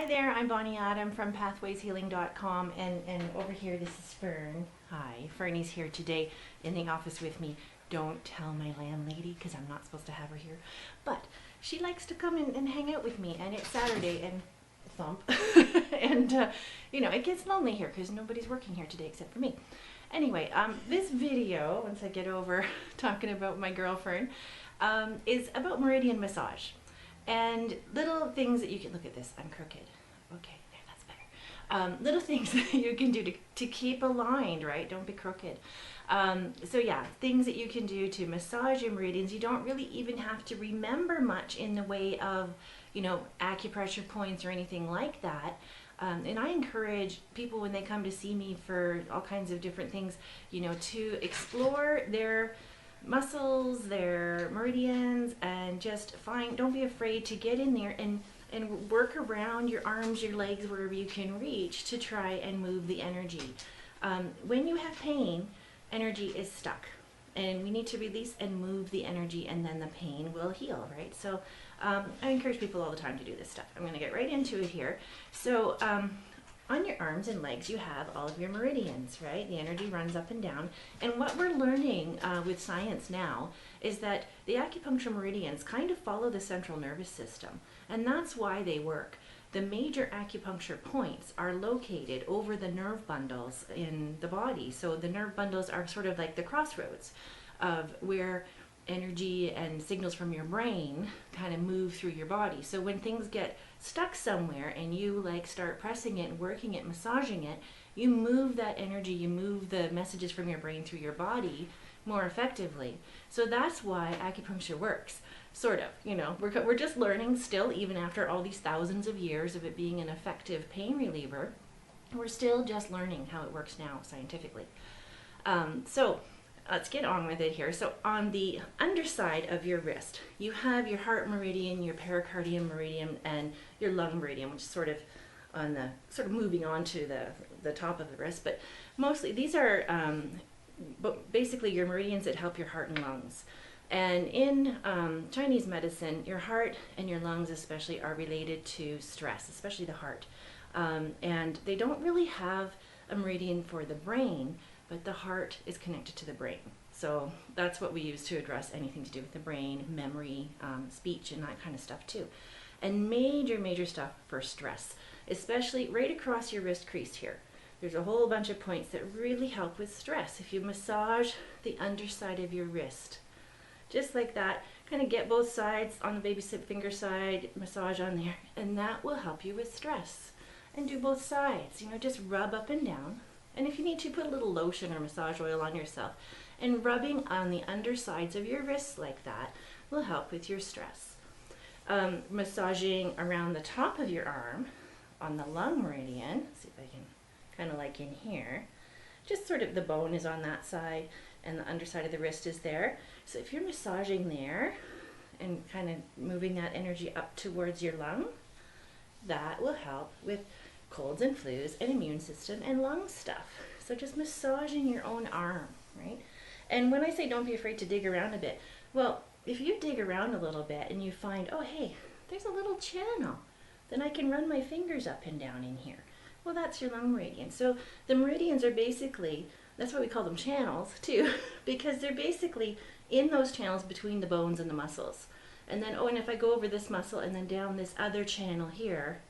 Hi there, I'm Bonnie Adam from pathwayshealing.com, and over here this is Fern. Hi, Fernie's here today in the office with me. Don't tell my landlady because I'm not supposed to have her here, but she likes to come in and hang out with me, and it's Saturday and thump and you know, it gets lonely here because nobody's working here today except for me. Anyway, this video, once I get over talking about my girlfriend, is about Meridian Massage. And little things that you can, look at this, I'm crooked. Okay, there, that's better. Little things that you can do to keep aligned, right? Don't be crooked. So yeah, things that you can do to massage your meridians. You don't really even have to remember much in the way of, you know, acupressure points or anything like that. And I encourage people when they come to see me for all kinds of different things, you know, to explore their muscles, their meridians, and just don't be afraid to get in there and work around your arms, your legs, wherever you can reach to try and move the energy. When you have pain, energy is stuck, and we need to release and move the energy, and then the pain will heal, right? So I encourage people all the time to do this stuff. I'm going to get right into it here. So on your arms and legs, you have all of your meridians, right? The energy runs up and down. And what we're learning with science now is that the acupuncture meridians kind of follow the central nervous system. And that's why they work. The major acupuncture points are located over the nerve bundles in the body. So the nerve bundles are sort of like the crossroads of where energy and signals from your brain kind of move through your body. So when things get stuck somewhere and you like start pressing it and working it, massaging it, you move that energy, you move the messages from your brain through your body more effectively. So that's why acupuncture works, sort of. You know, we're just learning still, even after all these thousands of years of it being an effective pain reliever. We're still just learning how it works now scientifically. So let's get on with it here. So on the underside of your wrist, you have your heart meridian, your pericardium meridian, and your lung meridian, which is sort of on the moving on to the top of the wrist. But mostly these are basically your meridians that help your heart and lungs. And in Chinese medicine, your heart and your lungs especially are related to stress, especially the heart. And they don't really have a meridian for the brain, but the heart is connected to the brain. So that's what we use to address anything to do with the brain, memory, speech, and that kind of stuff too. And major stuff for stress, especially right across your wrist crease here. There's a whole bunch of points that really help with stress. If you massage the underside of your wrist, just like that, kind of get both sides on the baby finger side, massage on there, and that will help you with stress. And do both sides, you know, just rub up and down. And if you need to, put a little lotion or massage oil on yourself. And rubbing on the undersides of your wrists like that will help with your stress. Massaging around the top of your arm on the lung meridian, see if I can, kind of like in here, just sort of the bone is on that side and the underside of the wrist is there. So if you're massaging there and kind of moving that energy up towards your lung, that will help with colds and flus and immune system and lung stuff. So just massaging your own arm, right? And when I say don't be afraid to dig around a bit, well, if you dig around a little bit and you find, oh hey, there's a little channel, then I can run my fingers up and down in here. Well, that's your lung meridian. So the meridians are basically, that's why we call them channels too, because they're basically in those channels between the bones and the muscles. And then, oh, and if I go over this muscle and then down this other channel here,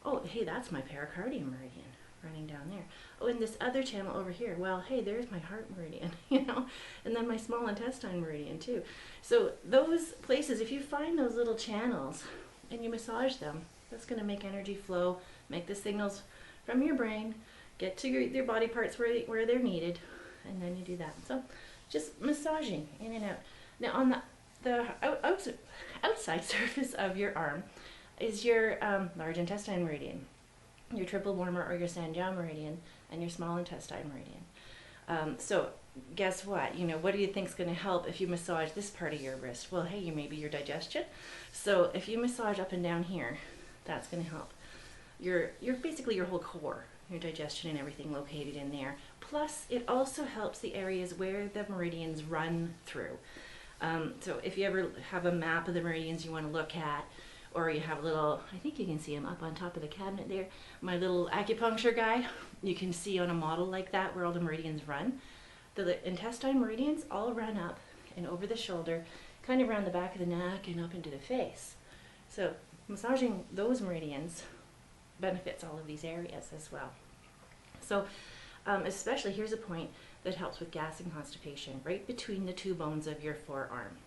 oh, hey, that's my pericardium meridian running down there. Oh, and this other channel over here, well, hey, there's my heart meridian, you know, and then my small intestine meridian too. So those places, if you find those little channels and you massage them, that's going to make energy flow, make the signals from your brain get to your body parts where they're needed, and then you do that. So just massaging in and out. Now on the outside surface of your arm is your large intestine meridian, your triple warmer or your Sanjiao meridian, and your small intestine meridian. So guess what? You know, what do you think is going to help if you massage this part of your wrist? Well, hey, maybe your digestion. So if you massage up and down here, that's going to help. Your basically your whole core, your digestion and everything located in there. Plus, it also helps the areas where the meridians run through. So if you ever have a map of the meridians you want to look at, or you have a little, I think you can see him up on top of the cabinet there, my little acupuncture guy, you can see on a model like that where all the meridians run. The intestine meridians all run up and over the shoulder, kind of around the back of the neck and up into the face. So massaging those meridians benefits all of these areas as well. So especially, here's a point that helps with gas and constipation, right between the two bones of your forearm.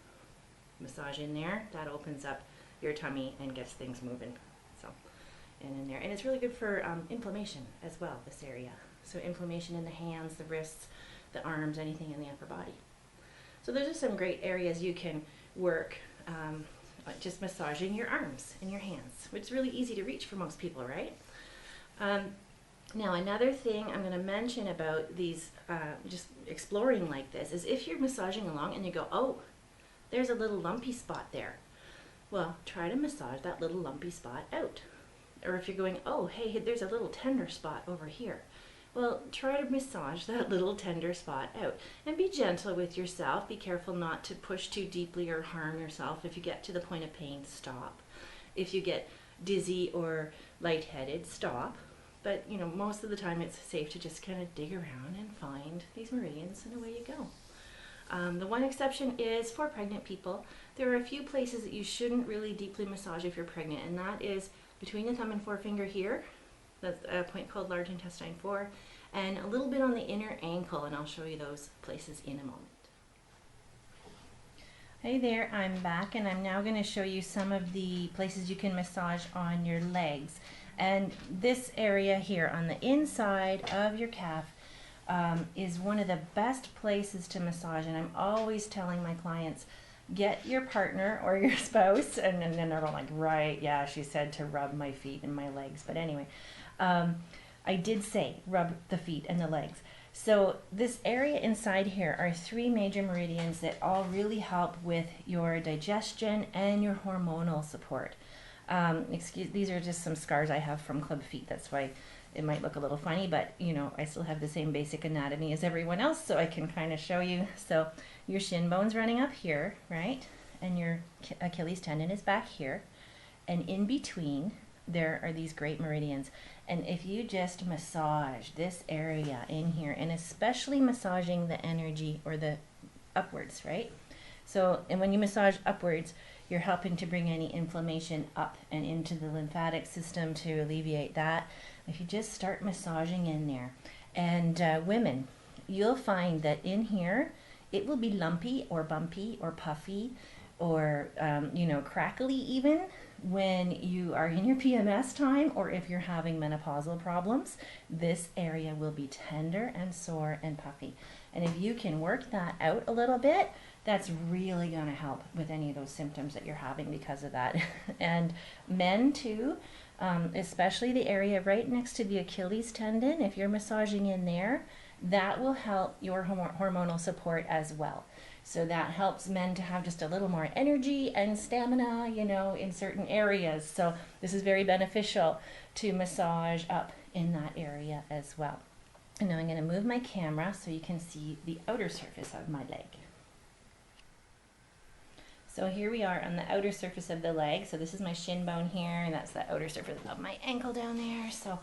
Massage in there, that opens up your tummy and gets things moving. So, and in there, and it's really good for inflammation as well, this area. So inflammation in the hands, the wrists, the arms, anything in the upper body. So those are some great areas you can work, just massaging your arms and your hands, which is really easy to reach for most people, right? Now another thing I'm going to mention about these, just exploring like this, is if you're massaging along and you go, oh, there's a little lumpy spot there. Well, try to massage that little lumpy spot out. Or if you're going, oh, hey, there's a little tender spot over here. Well, try to massage that little tender spot out. And be gentle with yourself. Be careful not to push too deeply or harm yourself. If you get to the point of pain, stop. If you get dizzy or lightheaded, stop. But, you know, most of the time it's safe to just kind of dig around and find these meridians, and away you go. The one exception is for pregnant people. There are a few places that you shouldn't really deeply massage if you're pregnant, and that is between the thumb and forefinger here. That's a point called large intestine 4, and a little bit on the inner ankle, and I'll show you those places in a moment. Hey there, I'm back, and I'm now going to show you some of the places you can massage on your legs. And this area here on the inside of your calf is one of the best places to massage, and I'm always telling my clients, get your partner or your spouse, and then they're all like, right, yeah, she said to rub my feet and my legs. But anyway, I did say rub the feet and the legs. So this area inside here are 3 major meridians that all really help with your digestion and your hormonal support. These are just some scars I have from club feet. That's why it might look a little funny, but you know, I still have the same basic anatomy as everyone else, so I can kind of show you. So your shin bone's running up here, right? And your Achilles tendon is back here. And in between, there are these great meridians. And if you just massage this area in here, and especially massaging the energy or the upwards, right? So, and when you massage upwards, you're helping to bring any inflammation up and into the lymphatic system to alleviate that. If you just start massaging in there, and women, you'll find that in here, it will be lumpy or bumpy or puffy or, you know, crackly even when you are in your PMS time, or if you're having menopausal problems. This area will be tender and sore and puffy. And if you can work that out a little bit, that's really going to help with any of those symptoms that you're having because of that. And men too, especially the area right next to the Achilles tendon, if you're massaging in there, that will help your hormonal support as well. So that helps men to have just a little more energy and stamina, you know, in certain areas. So this is very beneficial to massage up in that area as well. And now I'm going to move my camera so you can see the outer surface of my leg. So here we are on the outer surface of the leg. So this is my shin bone here, and that's the outer surface of my ankle down there. So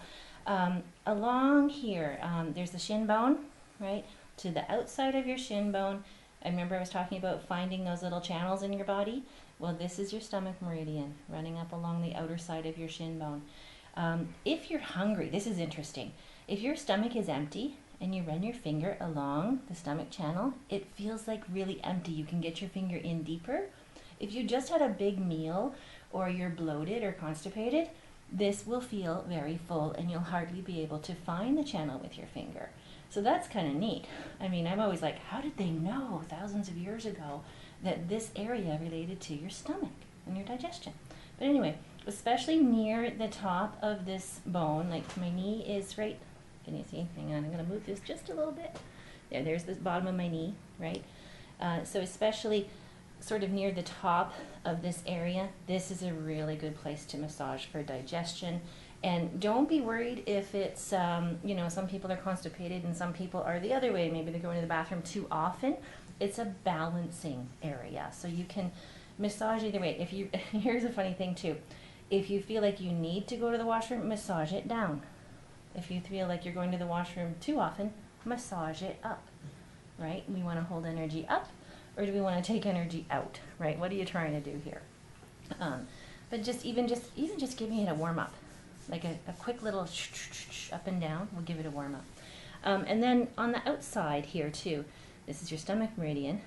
along here, there's the shin bone, right? To the outside of your shin bone. I remember I was talking about finding those little channels in your body. Well, this is your stomach meridian running up along the outer side of your shin bone. If you're hungry, this is interesting. If your stomach is empty and you run your finger along the stomach channel, it feels like really empty. You can get your finger in deeper. If you just had a big meal or you're bloated or constipated, this will feel very full and you'll hardly be able to find the channel with your finger. So that's kind of neat. I mean, I'm always like, how did they know thousands of years ago that this area related to your stomach and your digestion? But anyway, especially near the top of this bone, like my knee is right, can you see? Hang on, I'm going to move this just a little bit. There's the bottom of my knee, right? So especially sort of near the top of this area, this is a really good place to massage for digestion. And don't be worried if it's, you know, some people are constipated and some people are the other way. Maybe they're going to the bathroom too often. It's a balancing area. So you can Massage either way. If you, here's a funny thing too. If you feel like you need to go to the washroom, massage it down. If you feel like you're going to the washroom too often, massage it up, right? We want to hold energy up, or do we want to take energy out, right? What are you trying to do here? But just even just giving it a warm up, like a quick little up and down, we'll give it a warm up. And then on the outside here too, this is your stomach meridian.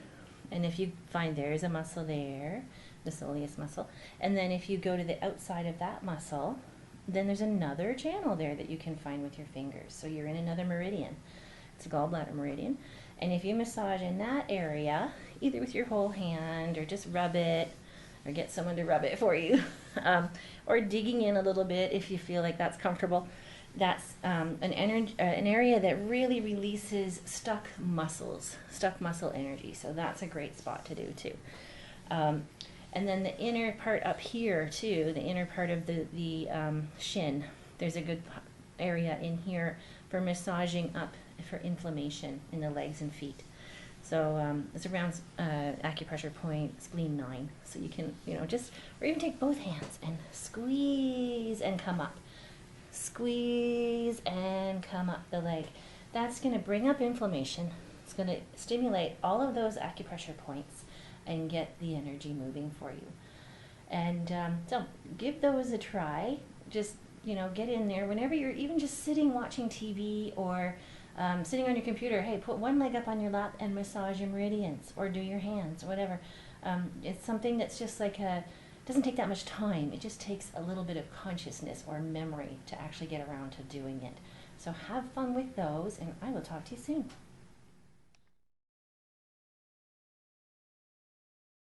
And if you find there's a muscle there, the soleus muscle, and then if you go to the outside of that muscle, then there's another channel there that you can find with your fingers. So you're in another meridian. It's a gallbladder meridian. And if you massage in that area, either with your whole hand or just rub it, or get someone to rub it for you, or digging in a little bit if you feel like that's comfortable, that's an area that really releases stuck muscle energy. So that's a great spot to do too. And then the inner part up here too, the inner part of the shin, there's a good area in here for massaging up for inflammation in the legs and feet. So it's around acupressure point spleen 9. So you can, just, or even take both hands and squeeze and come up. Squeeze and come up the leg. That's going to bring up inflammation. It's going to stimulate all of those acupressure points and get the energy moving for you. And so give those a try. Just, get in there whenever you're even just sitting watching TV or sitting on your computer. Hey, put one leg up on your lap and massage your meridians, or do your hands, whatever. It's something that's just like doesn't take that much time. It just takes a little bit of consciousness or memory to actually get around to doing it. So have fun with those, and I will talk to you soon.